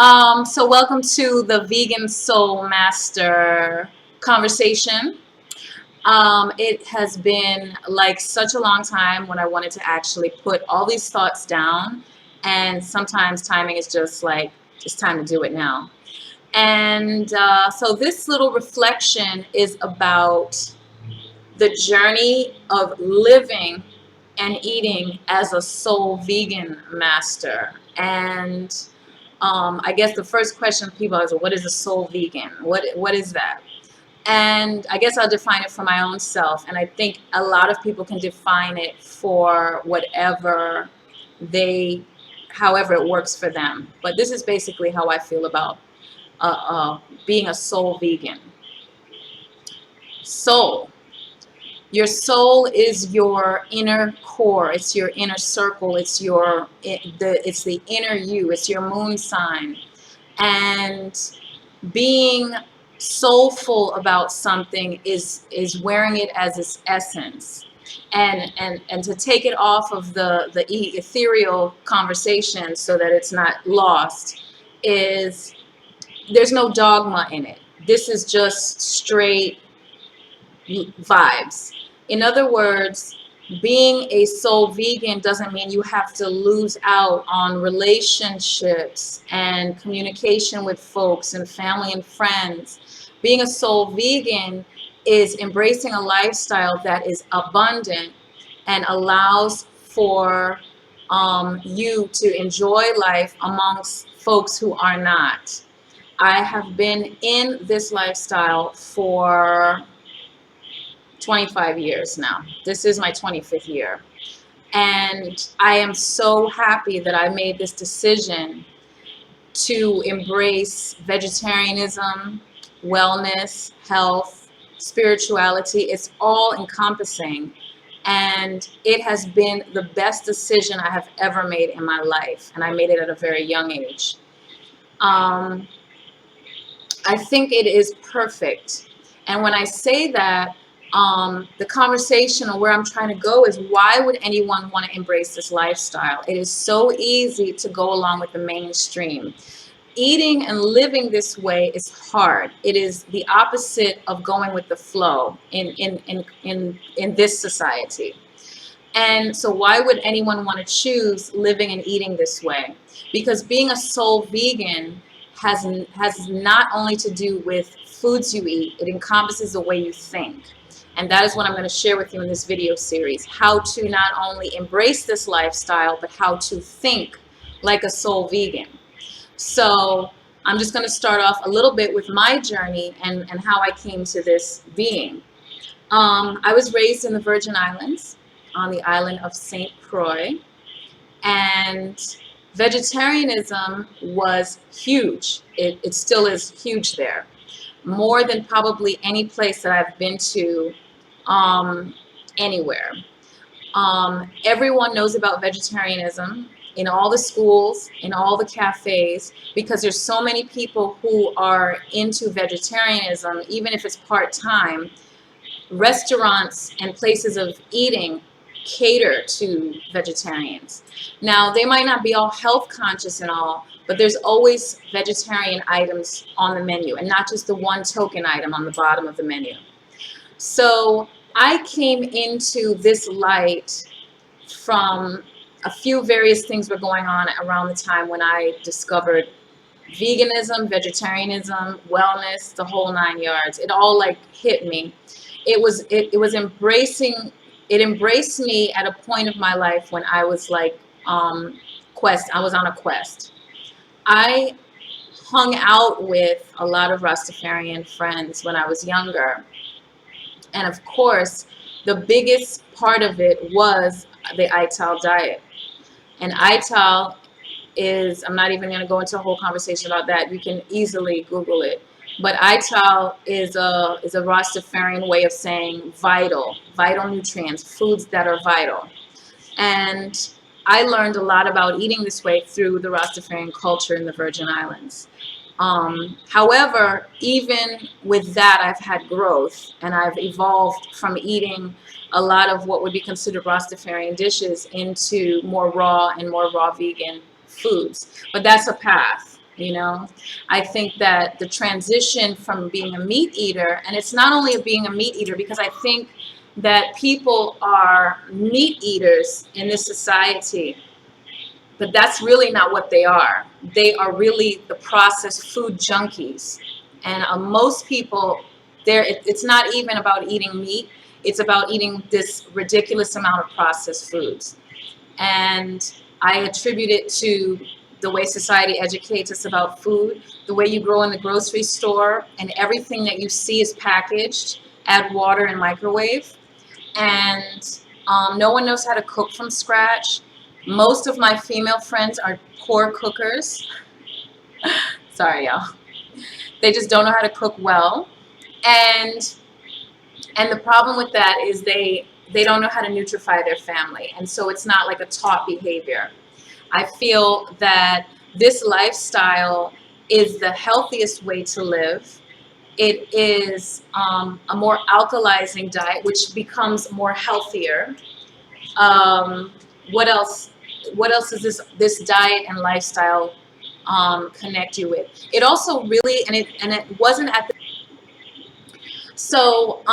So welcome to the Vegan Soul Master conversation. It has been like such a long time when I wanted to actually put all these thoughts down, and sometimes timing is just like, it's time to do it now. And so this little reflection is about the journey of living and eating as a soul vegan master. And I guess the first question people is, what is a soul vegan? What is that? And I guess I'll define it for my own self. And I think a lot of people can define it for whatever they, however it works for them. But this is basically how I feel about being a soul vegan. Soul. Your soul is your inner core. It's your inner circle. It's the inner you. It's your moon sign. And being soulful about something is wearing it as its essence, and to take it off of the ethereal conversation so that it's not lost, is there's no dogma in it. This is just straight vibes. In other words, being a soul vegan doesn't mean you have to lose out on relationships and communication with folks and family and friends. Being a soul vegan is embracing a lifestyle that is abundant and allows for you to enjoy life amongst folks who are not. I have been in this lifestyle for 25 years now. This is my 25th year. And I am so happy that I made this decision to embrace vegetarianism, wellness, health, spirituality. It's all encompassing. And it has been the best decision I have ever made in my life. And I made it at a very young age. I think it is perfect. And when I say that, the conversation or where I'm trying to go is, why would anyone want to embrace this lifestyle? It is so easy to go along with the mainstream. Eating and living this way is hard. It is the opposite of going with the flow in this society. And so why would anyone want to choose living and eating this way? Because being a soul vegan has not only to do with foods you eat, it encompasses the way you think. And that is what I'm going to share with you in this video series, how to not only embrace this lifestyle, but how to think like a soul vegan. So I'm just going to start off a little bit with my journey and how I came to this being. I was raised in the Virgin Islands, on the island of St. Croix, and vegetarianism was huge. It still is huge there, more than probably any place that I've been to anywhere. Everyone knows about vegetarianism in all the schools, in all the cafes, because there's so many people who are into vegetarianism, even if it's part-time. Restaurants and places of eating cater to vegetarians. Now, they might not be all health conscious and all, but there's always vegetarian items on the menu, and not just the one token item on the bottom of the menu. So I came into this light from a few various things were going on around the time when I discovered veganism, vegetarianism, wellness, the whole 9 yards. It all like hit me. It embraced me at a point of my life when I was like I was on a quest. I hung out with a lot of Rastafarian friends when I was younger. And of course, the biggest part of it was the ITAL diet. And ITAL is, I'm not even going to go into a whole conversation about that. You can easily Google it. But ITAL is a Rastafarian way of saying vital nutrients, foods that are vital. And I learned a lot about eating this way through the Rastafarian culture in the Virgin Islands. However, even with that, I've had growth, and I've evolved from eating a lot of what would be considered Rastafarian dishes into more raw vegan foods. But that's a path. You know, I think that the transition from being a meat eater, and it's not only being a meat eater, because I think that people are meat eaters in this society, but that's really not what they are. They are really the processed food junkies. And most people, it's not even about eating meat, it's about eating this ridiculous amount of processed foods. And I attribute it to the way society educates us about food, the way you grow in the grocery store, and everything that you see is packaged, add water and microwave. And no one knows how to cook from scratch. Most of my female friends are poor cookers. Sorry, y'all. They just don't know how to cook well. And the problem with that is they don't know how to nutrify their family. And so it's not like a taught behavior. I feel that this lifestyle is the healthiest way to live. It is a more alkalizing diet, which becomes more healthier. Um, what else? What else does this diet and lifestyle connect you with? It also really, and it wasn't at the, so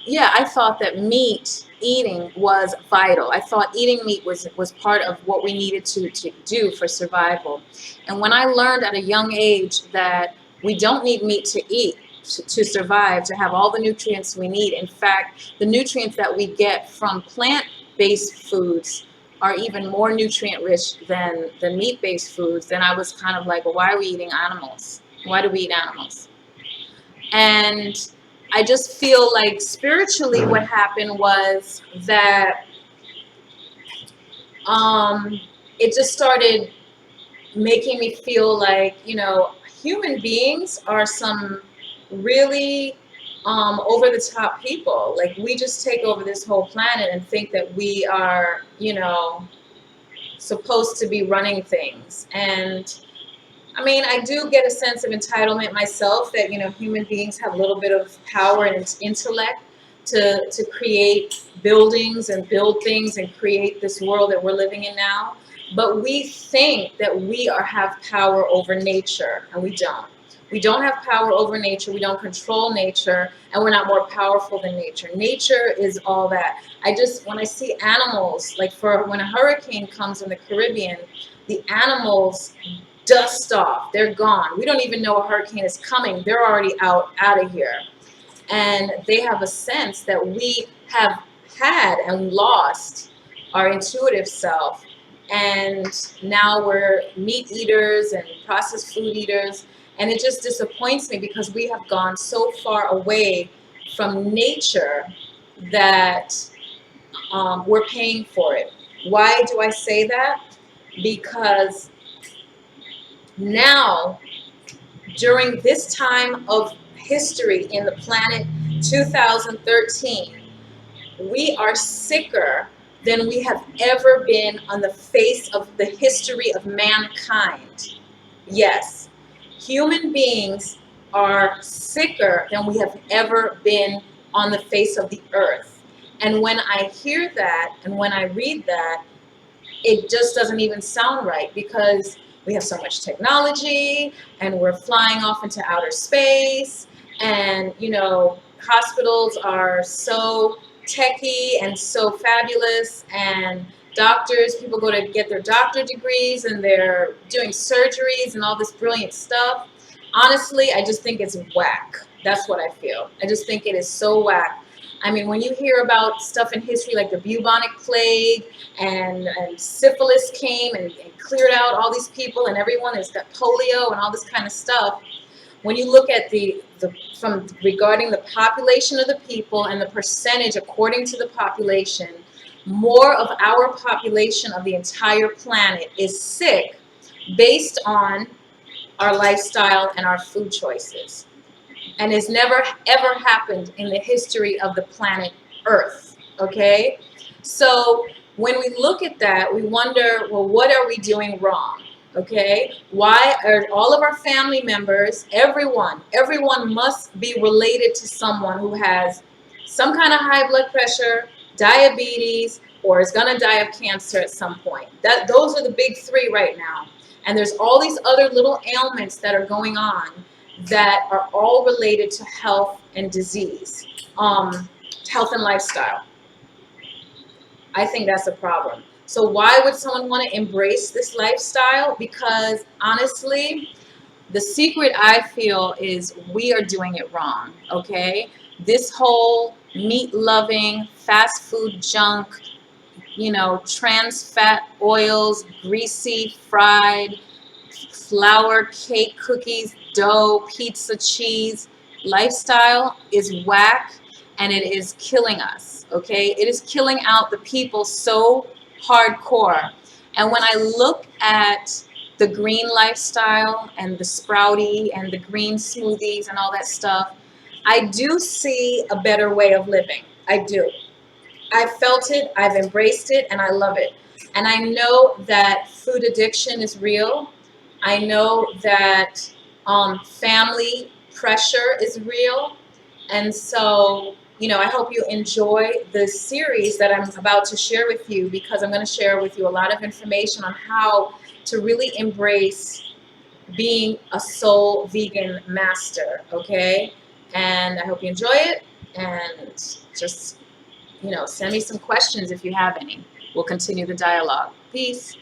yeah, I thought that meat eating was vital. I thought eating meat was part of what we needed to do for survival. And when I learned at a young age that we don't need meat to eat to survive, to have all the nutrients we need. In fact, the nutrients that we get from plant-based foods are even more nutrient rich than the meat-based foods, then I was kind of like, well, why are we eating animals? Why do we eat animals? And I just feel like spiritually what happened was that it just started making me feel like, you know, human beings are some really over the top people. Like we just take over this whole planet and think that we are, you know, supposed to be running things. And I mean, I do get a sense of entitlement myself that, you know, human beings have a little bit of power and intellect to create buildings and build things and create this world that we're living in now. But we think that have power over nature, and we don't. We don't have power over nature. We don't control nature, and we're not more powerful than nature. Nature is all that. When I see animals, like when a hurricane comes in the Caribbean, the animals dust off. They're gone. We don't even know a hurricane is coming. They're already out of here. And they have a sense that we have had and lost our intuitive self. And now we're meat eaters and processed food eaters. And it just disappoints me because we have gone so far away from nature that we're paying for it. Why do I say that? Because now, during this time of history in the planet 2013, we are sicker than we have ever been on the face of the history of mankind. Yes, human beings are sicker than we have ever been on the face of the earth. And when I hear that and when I read that, it just doesn't even sound right, because we have so much technology and we're flying off into outer space, and you know, hospitals are so techy and so fabulous, and people go to get their doctor degrees and they're doing surgeries and all this brilliant stuff. Honestly, I just think it's whack. That's what I feel. I just think it is so whack. I mean, when you hear about stuff in history like the bubonic plague and syphilis came and cleared out all these people, and everyone has got polio and all this kind of stuff, when you look at from regarding the population of the people and the percentage according to the population, more of our population of the entire planet is sick based on our lifestyle and our food choices. And it's never ever happened in the history of the planet Earth. Okay? So when we look at that, we wonder, well, what are we doing wrong? Okay? Why are all of our family members, everyone must be related to someone who has some kind of high blood pressure, diabetes, or is going to die of cancer at some point. Those are the big three right now. And there's all these other little ailments that are going on that are all related to health and disease, health and lifestyle. I think that's a problem. So why would someone want to embrace this lifestyle? Because honestly, the secret I feel is we are doing it wrong, okay? This whole meat loving, fast food junk, trans fat oils, greasy, fried, flour, cake, cookies, dough, pizza, cheese lifestyle is whack, and it is killing us, okay? It is killing out the people so hardcore. And when I look at the green lifestyle and the sprouty and the green smoothies and all that stuff, I do see a better way of living. I do. I've felt it, I've embraced it, and I love it. And I know that food addiction is real. I know that family pressure is real. And so, I hope you enjoy the series that I'm about to share with you, because I'm going to share with you a lot of information on how to really embrace being a soul vegan master, okay? And I hope you enjoy it, and just send me some questions if you have any. We'll continue the dialogue. Peace.